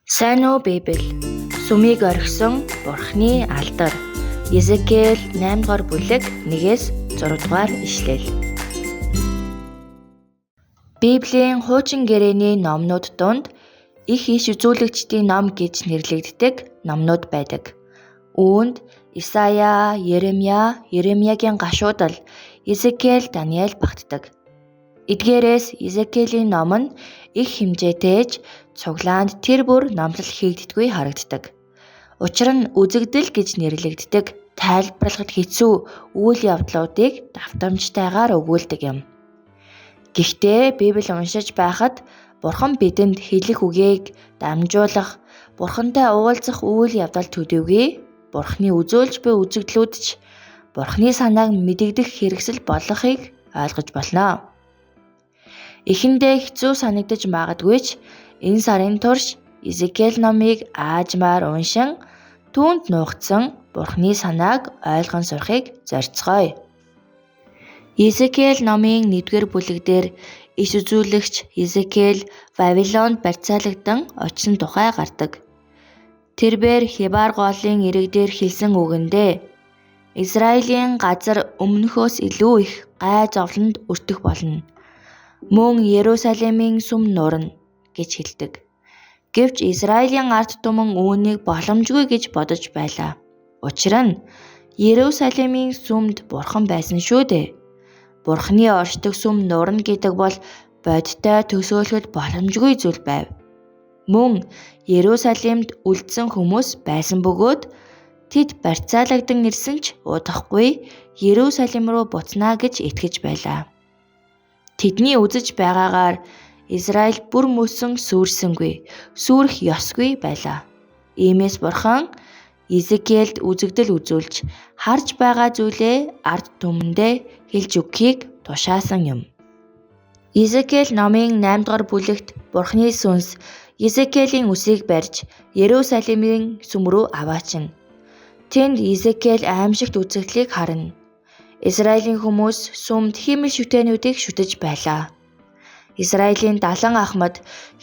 Сайн уу Библи? Сүмийг орхисон Бурхны алдар. Есекиэл 8 дугаар бүлэг 1-6 дугаар ишлэл. Библийн хуучин гэрээний номнууд донд их иш үзүүлэгчдийн ном гэж нэрлэгддэг номнууд байдаг. Үүнд Исая, Еремиягийн гашуудал, Есекиэл, Даниэл багтдаг. Эдгээрээс Есекиэлийн ном нь их хэмжээтэйж цуглаанд тэр бүр номлол хийгддэггүй харагддаг. Учир нь үзэгдэл гэж нэрлэгддэг тайлбарлахад хэцүү үйл явдлуудыг давтамжтайгаар өгүүлдэг юм. Гэхдээ Библи уншиж байхад Бурхан бидэнд хэлэх үгийг дамжуулах, Бурхантай уулзах үйл явдал төдийгүй Бурханы үзүүлж буй үзэгдлүүд ч Бурханы санааг мэдэгдэх хэрэгсэл болохыг ойлгож болно. Эхэндээ хэцүү санагдаж магадгүй ч энэ сарын турш Есекиэл номыг аажмаар уншин түүнд нуугдсан Бурханы санааг ойлгон сурахыг зорьцгоё. Есекиэл номын 1-р бүлэгдэр иш үзүүлэгч Есекиэл Вавилонд барьцаалагдан очсон тухай гардаг. Тэрбээр Хебар гоолын ирэг дээр хэлсэн үгэндээ Израилийн газар өмнөхөөс илүү их гай зовлонд өртөх болно. Мөн Иерусалимийн сүм нурна гэж хэлдэг. Гэвч Израилийн ард түмэн үүнийг боломжгүй гэж бодож байлаа. Учир нь Иерусалимийн сүмд Бурхан байсан шүү дээ. Бурханы оршдог сүм нурна гэдэг бол бодиттой төсөөлөхөд боломжгүй зүйл байв. Мөн Иерусалимд үлдсэн хүмүүс байсан бөгөөд тэд барьцаалагдан ирсэн ч удахгүй Иерусалим руу буцнаа гэж итгэж байлаа. Тэдний үзэж байгаагаар Израиль бүр мөсөн сүрсэнгүй, сүрэх ёсгүй байлаа. Иймээс Бурхан Есекиэлд үзэгдэл үзүүлж харж байгаа зүйлээ ард түмэндээ хэлж өгөхийг тушаасан юм. Есекиэл номын 8 дугаар бүлэгт Бурханы сүнс Есекиэлийн үсийг барьж Иерусалимийн сүм рүү аваачин. Тэнд Есекиэл аимшигт үзэгдлийг харна. Израилийн хүмүүс сүмд хиймэл шүтээнүүдийг шүтэж байлаа. Израилийн 70 ахмад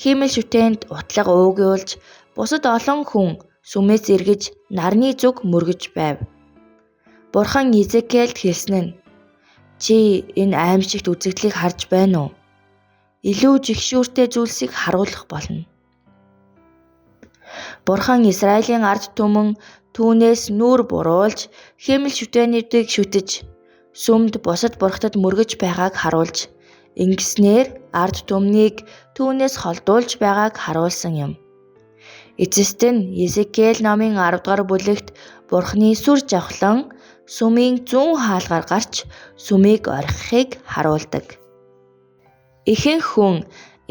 хиймэл шүтээнд утлага уугиулж, бусад олон хүн сүмээс эргэж нарны зүг мөргөж байв. Бурхан Есекиэлд хэлсэн нь "Чи энэ аимшигт үзэгдлийг харж байна уу? Илүү жигшүүртэй зүйлсийг харуулах болно." Бурхан Израилийн ард түмэн түүнээс нүур буруулж, хиймэл шүтээнүүдийг шүтэж, сүмд бусад бурхтад мөргөж байгааг харуулж, ингэснээр ард түмнийг түүнээс холдуулж байгааг харуулсан юм. Эцэст нь Есекиэл номын 10 дугаар бүлэгт Бурханы сүр жавхлан сүмийн зүүн хаалгаар гарч сүмийг орхихыг харуулдаг. Ихэнх хүн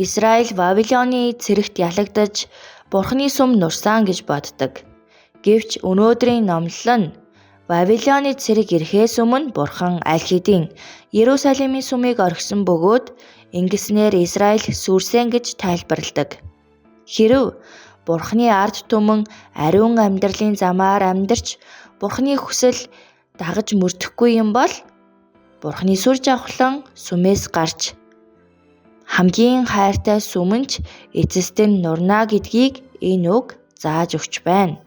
Израиль Вавилоны цэрэгт ялагдаж Бурханы сүм нурсан гэж боддог. Гэвч өнөөдрийн номлол нь Вавилоны цэрэг ирэхээс өмнө Бурхан аль хэдийн Иерусалимийн сүмийг орхисон бөгөөд ингэснээр Израиль сүрсэн гэж тайлбарладаг. Хэрэв Бурханы ард түмэн ариун амьдралын замаар амьдарч Бурханы хүсэл дагаж мөрдөхгүй юм бол Бурханы сүр жавхлан сүмээс гарч хамгийн хайртай сүм нь ч эцэст нь нурна гэдгийг энэ үг зааж өгч байна.